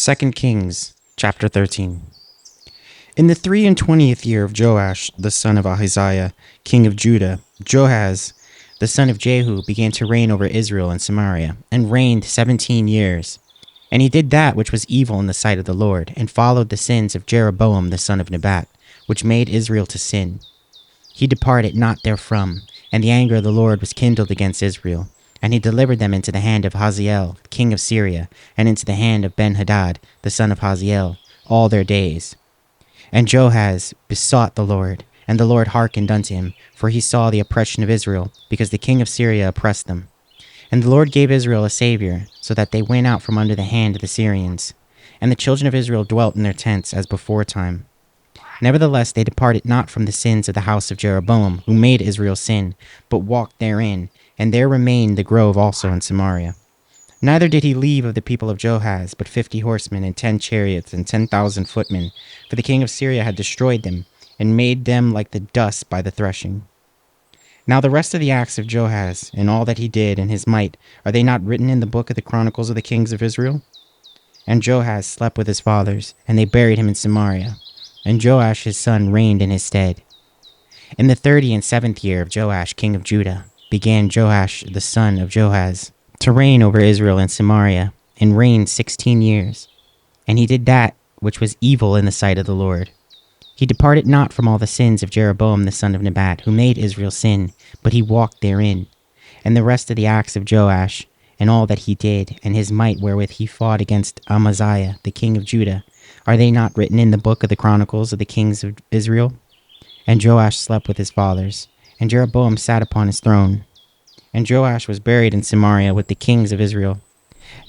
2 Kings chapter 13. In the 23rd year of Joash, the son of Ahaziah, king of Judah, Jehoahaz, the son of Jehu, began to reign over Israel and Samaria, and reigned 17 years. And he did that which was evil in the sight of the Lord, and followed the sins of Jeroboam the son of Nebat, which made Israel to sin. He departed not therefrom, and the anger of the Lord was kindled against Israel. And he delivered them into the hand of Hazael, king of Syria, and into the hand of Ben-Hadad, the son of Hazael, all their days. And Jehoahaz besought the Lord, and the Lord hearkened unto him, for he saw the oppression of Israel, because the king of Syria oppressed them. And the Lord gave Israel a Savior, so that they went out from under the hand of the Syrians. And the children of Israel dwelt in their tents as beforetime. Nevertheless they departed not from the sins of the house of Jeroboam, who made Israel sin, but walked therein, and there remained the grove also in Samaria. Neither did he leave of the people of Jehoahaz but 50 horsemen, and 10 chariots, and 10,000 footmen, for the king of Syria had destroyed them, and made them like the dust by the threshing. Now the rest of the acts of Jehoahaz, and all that he did, and his might, are they not written in the book of the Chronicles of the kings of Israel? And Jehoahaz slept with his fathers, and they buried him in Samaria. And Joash his son reigned in his stead. In the 37th year of Joash king of Judah began Joash the son of Jehoahaz to reign over Israel and Samaria, and reigned 16 years. And he did that which was evil in the sight of the Lord. He departed not from all the sins of Jeroboam the son of Nebat, who made Israel sin, but he walked therein. And the rest of the acts of Joash, and all that he did, and his might wherewith he fought against Amaziah the king of Judah, are they not written in the book of the Chronicles of the kings of Israel? And Joash slept with his fathers, and Jeroboam sat upon his throne. And Joash was buried in Samaria with the kings of Israel.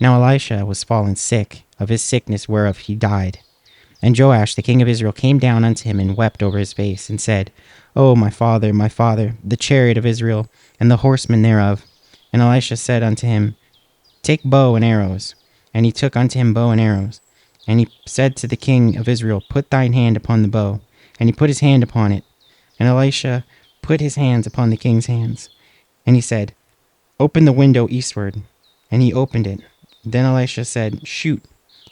Now Elisha was fallen sick, of his sickness whereof he died. And Joash the king of Israel came down unto him, and wept over his face, and said, O my father, the chariot of Israel, and the horsemen thereof. And Elisha said unto him, Take bow and arrows. And he took unto him bow and arrows. And he said to the king of Israel, Put thine hand upon the bow. And he put his hand upon it. And Elisha put his hands upon the king's hands. And he said, Open the window eastward. And he opened it. Then Elisha said, Shoot.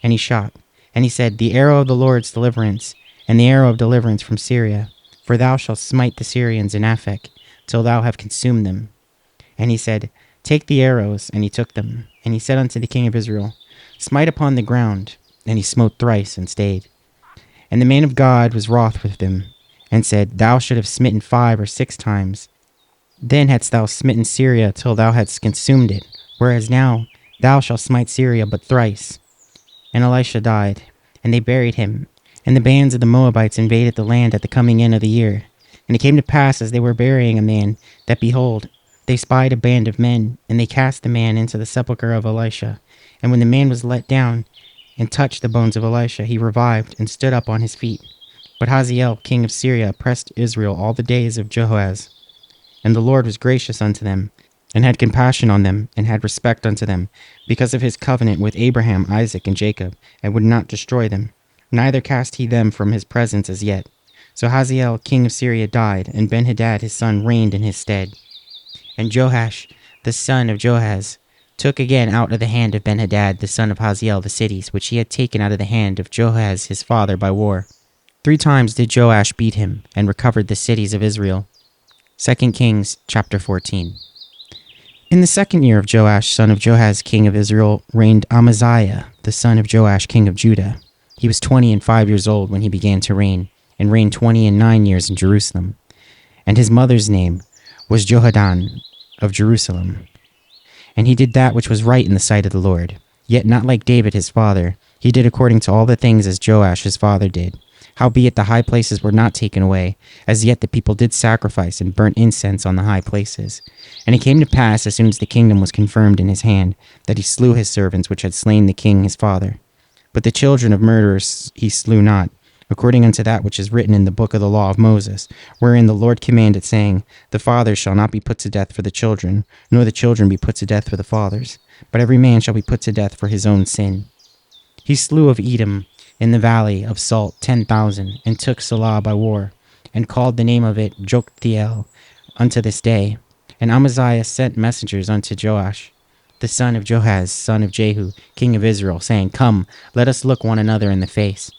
And he shot. And he said, The arrow of the Lord's deliverance, and the arrow of deliverance from Syria. For thou shalt smite the Syrians in Aphek, till thou have consumed them. And he said, Take the arrows. And he took them. And he said unto the king of Israel, Smite upon the ground. And he smote thrice, and stayed. And the man of God was wroth with him, and said, Thou should have smitten 5 or 6 times. Then hadst thou smitten Syria till thou hadst consumed it, whereas now thou shalt smite Syria but thrice. And Elisha died, and they buried him. And the bands of the Moabites invaded the land at the coming in of the year. And it came to pass, as they were burying a man, that behold, they spied a band of men, and they cast the man into the sepulchre of Elisha. And when the man was let down, and touched the bones of Elisha, he revived, and stood up on his feet. But Hazael king of Syria oppressed Israel all the days of Jehoahaz. And the Lord was gracious unto them, and had compassion on them, and had respect unto them, because of his covenant with Abraham, Isaac, and Jacob, and would not destroy them, neither cast he them from his presence as yet. So Hazael king of Syria died, and Ben-Hadad his son reigned in his stead. And Joash the son of Jehoahaz took again out of the hand of Ben-Hadad the son of Hazael the cities, which he had taken out of the hand of Jehoahaz his father by war. 3 times did Joash beat him, and recovered the cities of Israel. 2 Kings chapter 14. In the 2nd year of Joash son of Jehoahaz king of Israel reigned Amaziah the son of Joash king of Judah. He was 25 years old when he began to reign, and reigned 29 years in Jerusalem. And his mother's name was Jehohadan of Jerusalem. And he did that which was right in the sight of the Lord, yet not like David his father. He did according to all the things as Joash his father did. Howbeit the high places were not taken away, as yet the people did sacrifice and burnt incense on the high places. And it came to pass, as soon as the kingdom was confirmed in his hand, that he slew his servants which had slain the king his father. But the children of murderers he slew not, according unto that which is written in the book of the law of Moses, wherein the Lord commanded, saying, The fathers shall not be put to death for the children, nor the children be put to death for the fathers, but every man shall be put to death for his own sin. He slew of Edom in the valley of Salt 10,000, and took Salah by war, and called the name of it Joktheel unto this day. And Amaziah sent messengers unto Joash, the son of Jehoahaz, son of Jehu, king of Israel, saying, Come, let us look one another in the face.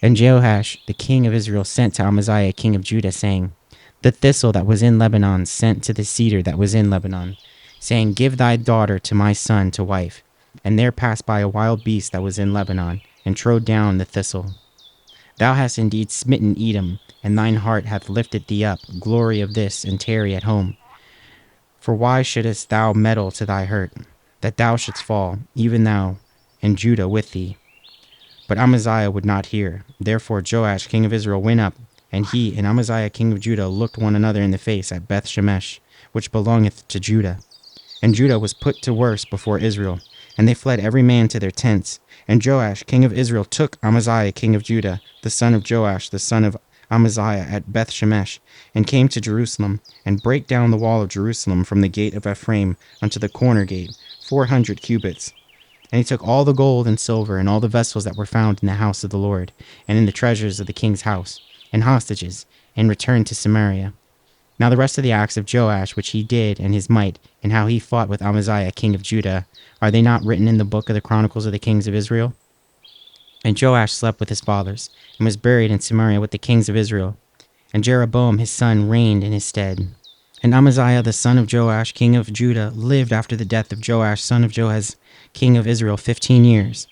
And Jehoash, the king of Israel, sent to Amaziah, king of Judah, saying, The thistle that was in Lebanon sent to the cedar that was in Lebanon, saying, Give thy daughter to my son to wife. And there passed by a wild beast that was in Lebanon, and trode down the thistle. Thou hast indeed smitten Edom, and thine heart hath lifted thee up. Glory of this, and tarry at home. For why shouldest thou meddle to thy hurt, that thou shouldst fall, even thou, and Judah with thee? But Amaziah would not hear. Therefore Joash king of Israel went up, and he and Amaziah king of Judah looked one another in the face at Beth Shemesh, which belongeth to Judah. And Judah was put to worse before Israel, and they fled every man to their tents. And Joash king of Israel took Amaziah king of Judah, the son of Joash, the son of Amaziah, at Beth Shemesh, and came to Jerusalem, and brake down the wall of Jerusalem from the gate of Ephraim unto the corner gate, 400 cubits. And he took all the gold and silver, and all the vessels that were found in the house of the Lord, and in the treasures of the king's house, and hostages, and returned to Samaria. Now the rest of the acts of Joash, which he did, and his might, and how he fought with Amaziah king of Judah, are they not written in the book of the Chronicles of the kings of Israel? And Joash slept with his fathers, and was buried in Samaria with the kings of Israel. And Jeroboam his son reigned in his stead. And Amaziah the son of Joash king of Judah lived after the death of Joash son of Jehoahaz king of Israel 15 years.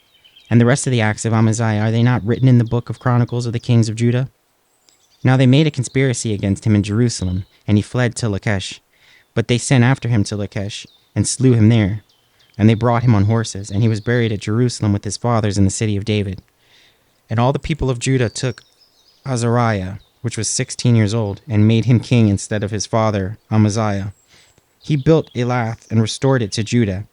And the rest of the acts of Amaziah, are they not written in the book of Chronicles of the kings of Judah? Now they made a conspiracy against him in Jerusalem, and he fled to Lachish. But they sent after him to Lachish, and slew him there. And they brought him on horses, and he was buried at Jerusalem with his fathers in the city of David. And all the people of Judah took Azariah, which was 16 years old, and made him king instead of his father Amaziah. He built Elath and restored it to Judah.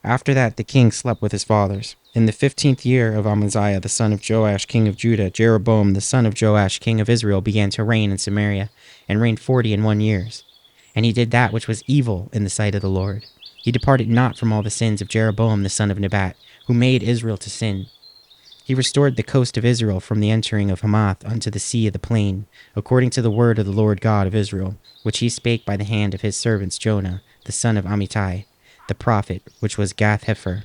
After that the king slept with his fathers. In the 15th year of Amaziah the son of Joash king of Judah, Jeroboam the son of Joash king of Israel began to reign in Samaria, and reigned 41 years. And he did that which was evil in the sight of the Lord. He departed not from all the sins of Jeroboam the son of Nebat, who made Israel to sin. He restored the coast of Israel from the entering of Hamath unto the sea of the plain, according to the word of the Lord God of Israel, which he spake by the hand of his servants Jonah, the son of Amittai, the prophet, which was Gath-hepher.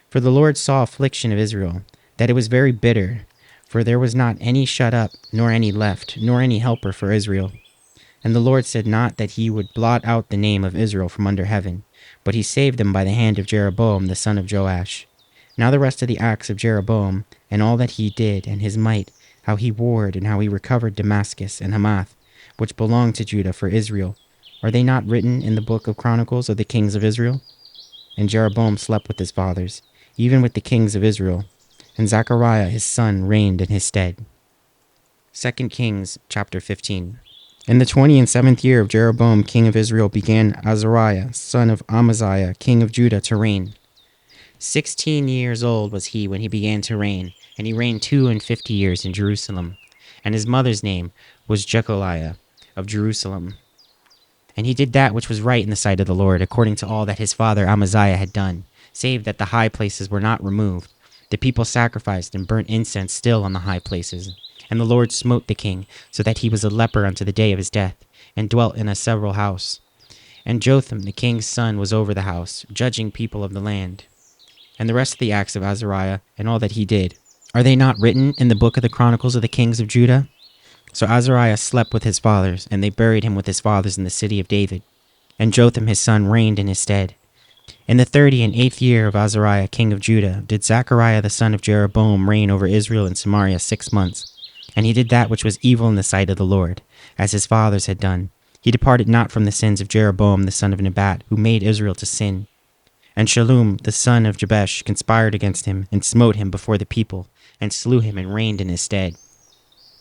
For the Lord saw affliction of Israel, that it was very bitter, for there was not any shut up, nor any left, nor any helper for Israel. And the Lord said not that he would blot out the name of Israel from under heaven, but he saved them by the hand of Jeroboam the son of Joash. Now the rest of the acts of Jeroboam, and all that he did, and his might, how he warred, and how he recovered Damascus and Hamath, which belonged to Judah for Israel, are they not written in the book of Chronicles of the kings of Israel? And Jeroboam slept with his fathers, even with the kings of Israel, and Zechariah his son reigned in his stead. 2 Kings chapter 15. In the 27th year of Jeroboam king of Israel began Azariah son of Amaziah king of Judah to reign. 16 years old was he when he began to reign, and he reigned 52 years in Jerusalem. And his mother's name was Jecholiah of Jerusalem. And he did that which was right in the sight of the Lord, according to all that his father Amaziah had done, save that the high places were not removed. The people sacrificed and burnt incense still on the high places. And the Lord smote the king, so that he was a leper unto the day of his death, and dwelt in a several house. And Jotham the king's son was over the house, judging people of the land. And the rest of the acts of Azariah, and all that he did, are they not written in the book of the Chronicles of the kings of Judah? So Azariah slept with his fathers, and they buried him with his fathers in the city of David. And Jotham his son reigned in his stead. In the 38th year of Azariah king of Judah did Zechariah the son of Jeroboam reign over Israel and Samaria 6 months. And he did that which was evil in the sight of the Lord, as his fathers had done. He departed not from the sins of Jeroboam the son of Nebat, who made Israel to sin. And Shallum the son of Jabesh conspired against him, and smote him before the people, and slew him, and reigned in his stead.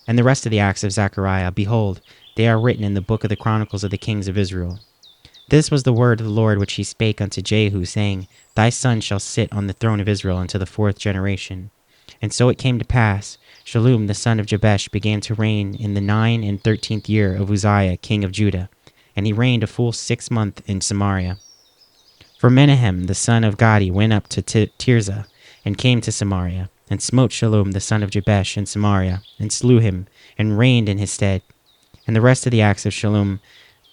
And the rest of the acts of Zechariah, behold, they are written in the book of the Chronicles of the kings of Israel. This was the word of the Lord which he spake unto Jehu, saying, Thy son shall sit on the throne of Israel unto the 4th generation. And so it came to pass, Shallum the son of Jabesh began to reign in the 13th year of Uzziah king of Judah, and he reigned a full 6 months in Samaria. For Menahem the son of Gadi went up to Tirzah, and came to Samaria, and smote Shallum the son of Jabesh in Samaria, and slew him, and reigned in his stead. And the rest of the acts of Shallum,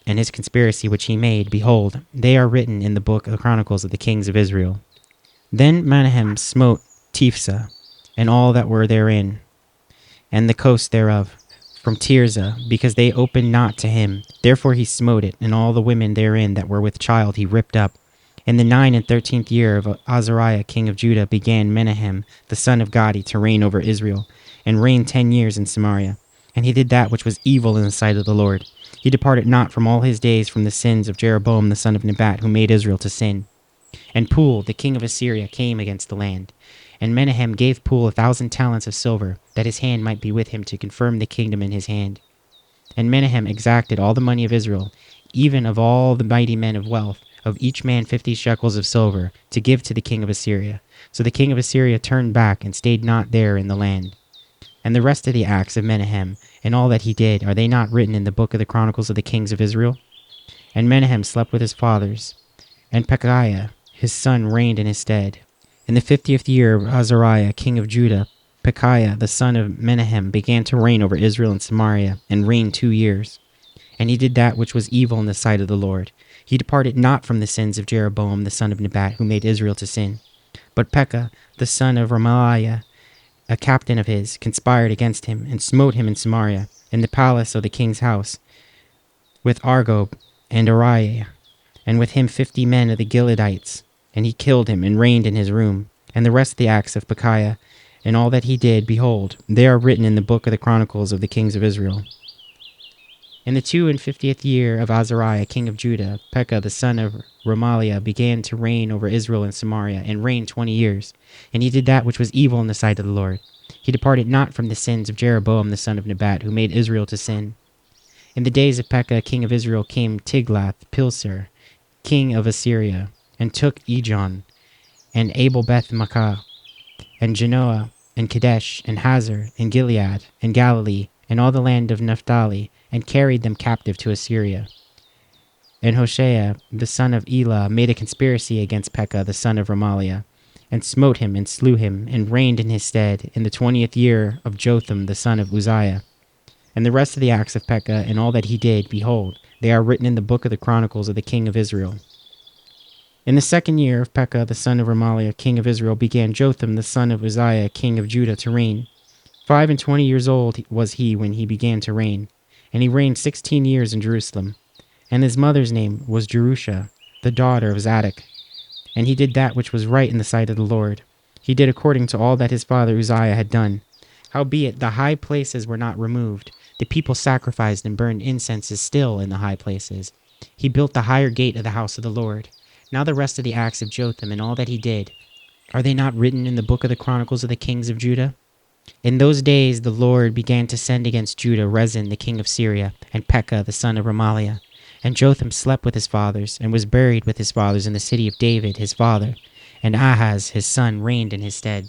and his conspiracy which he made, behold, they are written in the book of the Chronicles of the kings of Israel. Then Menahem smote Tiphsah, and all that were therein, and the coast thereof, from Tirzah, because they opened not to him. Therefore he smote it, and all the women therein that were with child he ripped up. In the 9 and 13th year of Azariah king of Judah began Menahem the son of Gadi to reign over Israel, and reigned 10 years in Samaria. And he did that which was evil in the sight of the Lord. He departed not from all his days from the sins of Jeroboam the son of Nebat, who made Israel to sin. And Pul, the king of Assyria, came against the land. And Menahem gave Pul 1,000 talents of silver, that his hand might be with him to confirm the kingdom in his hand. And Menahem exacted all the money of Israel, even of all the mighty men of wealth, of each man 50 shekels of silver, to give to the king of Assyria. So the king of Assyria turned back, and stayed not there in the land. And the rest of the acts of Menahem, and all that he did, are they not written in the book of the Chronicles of the kings of Israel? And Menahem slept with his fathers, and Pekahiah his son reigned in his stead. In the 50th year of Azariah king of Judah, Pekahiah the son of Menahem began to reign over Israel and Samaria, and reigned 2 years. And he did that which was evil in the sight of the Lord. He departed not from the sins of Jeroboam the son of Nebat, who made Israel to sin. But Pekah the son of Remaliah, a captain of his, conspired against him, and smote him in Samaria, in the palace of the king's house, with Argob and Ariah, and with him 50 men of the Gileadites. And he killed him, and reigned in his room. And the rest of the acts of Pekahiah, and all that he did, behold, they are written in the book of the Chronicles of the kings of Israel. In the 52nd year of Azariah king of Judah, Pekah the son of Remaliah began to reign over Israel and Samaria, and reigned 20 years. And he did that which was evil in the sight of the Lord. He departed not from the sins of Jeroboam the son of Nebat, who made Israel to sin. In the days of Pekah king of Israel came Tiglath-Pileser, king of Assyria, and took Ijon, and Abel-Beth-Maachah, and Genoa, and Kadesh, and Hazor, and Gilead, and Galilee, and all the land of Naphtali, and carried them captive to Assyria. And Hoshea, the son of Elah, made a conspiracy against Pekah, the son of Remaliah, and smote him, and slew him, and reigned in his stead, in the 20th year of Jotham, the son of Uzziah. And the rest of the acts of Pekah, and all that he did, behold, they are written in the book of the Chronicles of the king of Israel. In the 2nd year of Pekah, the son of Remaliah, king of Israel, began Jotham, the son of Uzziah, king of Judah, to reign. 25 years old was he when he began to reign, and he reigned 16 years in Jerusalem. And his mother's name was Jerusha, the daughter of Zadok. And he did that which was right in the sight of the Lord. He did according to all that his father Uzziah had done. Howbeit the high places were not removed. The people sacrificed and burned incenses still in the high places. He built the higher gate of the house of the Lord. Now the rest of the acts of Jotham and all that he did, are they not written in the book of the Chronicles of the kings of Judah? In those days the Lord began to send against Judah Rezin the king of Syria, and Pekah the son of Remaliah. And Jotham slept with his fathers, and was buried with his fathers in the city of David his father. And Ahaz his son reigned in his stead.